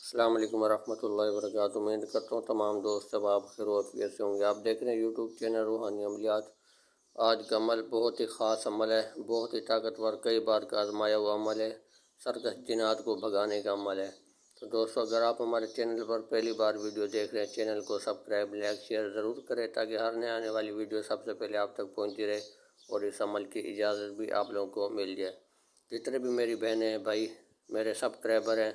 السلام علیکم ورحمۃ اللہ وبرکاتہ۔ امید کرتا ہوں تمام دوست اب خیر و عافیت سے ہوں گے۔ آپ دیکھ رہے ہیں یوٹیوب چینل روحانی عملیات۔ آج کا عمل بہت ہی خاص عمل ہے، بہت ہی طاقتور، کئی بار کا آزمایا ہوا عمل ہے، سرکش جنات کو بھگانے کا عمل ہے۔ تو دوستو، اگر آپ ہمارے چینل پر پہلی بار ویڈیو دیکھ رہے ہیں، چینل کو سبسکرائب، لائک، شیئر ضرور کریں تاکہ ہر نئے آنے والی ویڈیو سب سے پہلے آپ تک پہنچتی رہے اور اس عمل کی اجازت بھی آپ لوگوں کو مل جائے۔ جتنے بھی میری بہنیں ہیں، بھائی میرے سبسکرائبر ہیں،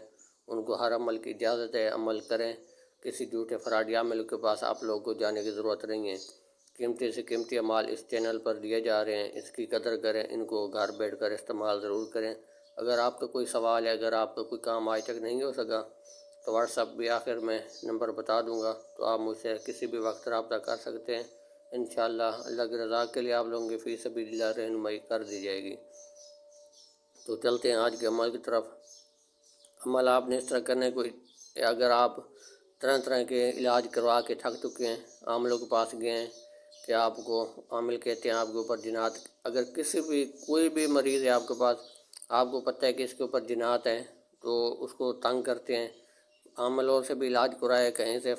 ان کو ہر عمل کی اجازت ہے، عمل کریں۔ کسی جھوٹے فراڈی عمل کے پاس آپ لوگوں کو جانے کی ضرورت نہیں ہے۔ قیمتی سے قیمتی اعمال اس چینل پر دیے جا رہے ہیں، اس کی قدر کریں، ان کو گھر بیٹھ کر استعمال ضرور کریں۔ اگر آپ کا کوئی سوال ہے، اگر آپ کا کوئی کام آج تک نہیں ہو سکا تو واٹس ایپ بھی آخر میں نمبر بتا دوں گا، تو آپ مجھ سے کسی بھی وقت رابطہ کر سکتے ہیں۔ انشاءاللہ اللہ کی رضا کے لیے آپ لوگوں کی فی سبیل اللہ رہنمائی کر دی جائے گی۔ تو چلتے ہیں آج کے عمل کی طرف۔ عمل آپ نے اس طرح کرنے کو، اگر آپ طرح طرح کے علاج کروا کے تھک چکے ہیں، عاملوں کے پاس گئے ہیں کہ آپ کو عامل کہتے ہیں آپ کے اوپر جنات، اگر کوئی بھی مریض ہے آپ کے پاس، آپ کو پتہ ہے کہ اس کے اوپر جنات ہیں، تو اس کو تنگ کرتے ہیں، عاملوں سے بھی علاج کرائے، کہیں سے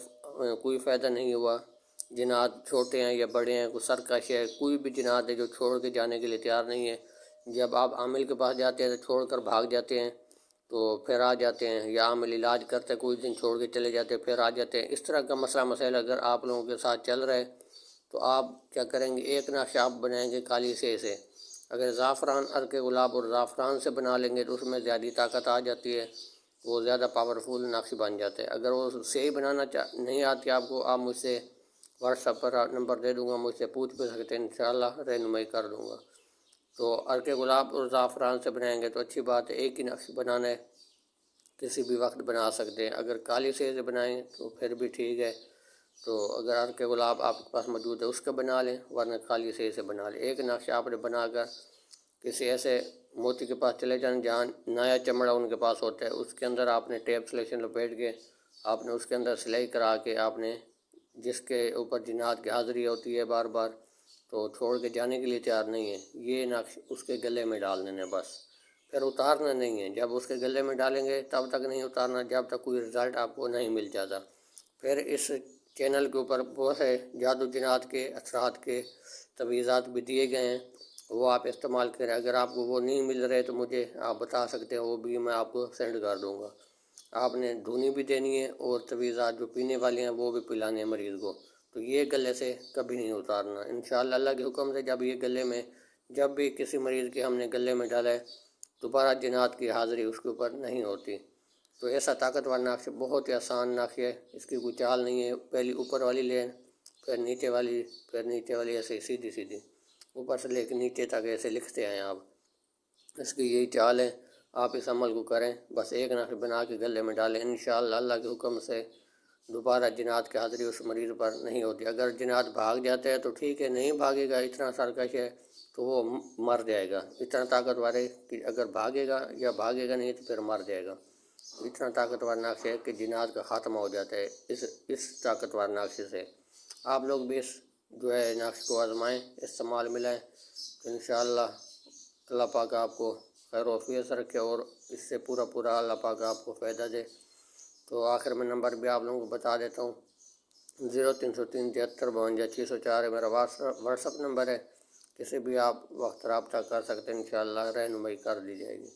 کوئی فائدہ نہیں ہوا، جنات چھوٹے ہیں یا بڑے ہیں، کوئی سرکش ہے، کوئی بھی جنات ہے جو چھوڑ کے جانے کے لیے تیار نہیں ہے۔ جب آپ عامل کے پاس جاتے ہیں تو چھوڑ کر بھاگ جاتے ہیں، تو پھر آ جاتے ہیں، یا عامل علاج کرتے کچھ دن چھوڑ کے چلے جاتے ہیں، پھر آ جاتے ہیں۔ اس طرح کا مسئلہ مسائل اگر آپ لوگوں کے ساتھ چل رہے تو آپ کیا کریں گے، ایک نقشہ آپ بنائیں گے کالی سے سے۔ اگر زعفران، عرق گلاب اور زعفران سے بنا لیں گے تو اس میں زیادہ طاقت آ جاتی ہے، وہ زیادہ پاورفل نقش بن جاتا ہے۔ اگر وہ سے ہی بنانا نہیں آتی آپ کو، آپ مجھ سے واٹس ایپ پر نمبر دے دوں گا، مجھ سے پوچھ بھی سکتے ہیں، انشاءاللہ رہنمائی کر دوں گا۔ تو عرق گلاب اور زعفران سے بنائیں گے تو اچھی بات ہے، ایک ہی نقش بنانا ہے، کسی بھی وقت بنا سکتے ہیں۔ اگر کالی سے بنائیں تو پھر بھی ٹھیک ہے، تو اگر عرق گلاب آپ کے پاس موجود ہے اس کا بنا لیں، ورنہ کالی سے بنا لیں۔ ایک نقش آپ نے بنا کر کسی ایسے موتی کے پاس چلے جائیں جہاں نیا چمڑا ان کے پاس ہوتا ہے، اس کے اندر آپ نے ٹیپ سلیکشن لپیٹ کے، آپ نے اس کے اندر سلائی کرا کے، آپ نے جس کے اوپر جنات کی حاضری ہوتی ہے بار بار، تو چھوڑ کے جانے کے لیے تیار نہیں ہے، یہ نقش اس کے گلے میں ڈال دینا بس، پھر اتارنا نہیں ہے۔ جب اس کے گلے میں ڈالیں گے تب تک نہیں اتارنا جب تک کوئی رزلٹ آپ کو نہیں مل جاتا۔ پھر اس چینل کے اوپر بہت سے جادو جنات کے اثرات کے تویزات بھی دیے گئے ہیں، وہ آپ استعمال کریں۔ اگر آپ کو وہ نہیں مل رہے تو مجھے آپ بتا سکتے ہیں، وہ بھی میں آپ کو سینڈ کر دوں گا۔ آپ نے دھونی بھی دینی ہے اور تویزات جو پینے والے ہیں وہ بھی پلانے ہیں مریض کو، تو یہ گلے سے کبھی نہیں اتارنا۔ انشاءاللہ اللہ کے حکم سے جب یہ گلے میں، جب بھی کسی مریض کے ہم نے گلے میں ڈالا ہے، دوبارہ جنات کی حاضری اس کے اوپر نہیں ہوتی۔ تو ایسا طاقتور نقش، بہت ہی آسان نقش ہے، اس کی کوئی چال نہیں ہے۔ پہلی اوپر والی لین، پھر نیچے والی، پھر نیچے والی، ایسے سیدھی سیدھی اوپر سے لے کے نیچے تک ایسے لکھتے ہیں آپ۔ اس کی یہی چال ہے، آپ اس عمل کو کریں، بس ایک نقش بنا کے گلے میں ڈالیں، انشاءاللہ اللہ کے حکم سے دوبارہ جنات کی حاضری اس مریض پر نہیں ہوتی۔ اگر جنات بھاگ جاتے ہیں تو ٹھیک ہے، نہیں بھاگے گا، اتنا سرکش ہے تو وہ مر جائے گا، اتنا طاقتور ہے کہ اگر بھاگے گا یا بھاگے گا نہیں تو پھر مر جائے گا۔ اتنا طاقتور نقش ہے کہ جنات کا خاتمہ ہو جاتا ہے اس طاقتور نقش سے۔ آپ لوگ بھی اس جو ہے نقش کو آزمائیں، استعمال ملائیں، تو انشاءاللہ اللہ پاک آپ کو خیر و عافیت سے رکھے اور اس سے پورا اللہ پاک آپ کو فائدہ دے۔ تو آخر میں نمبر بھی آپ لوگوں کو بتا دیتا ہوں، 0303 73 52 604 ہے میرا واٹس ایپ نمبر ہے، کسی بھی آپ وقت رابطہ کر سکتے ہیں، انشاءاللہ رہنمائی کر دی جائے گی۔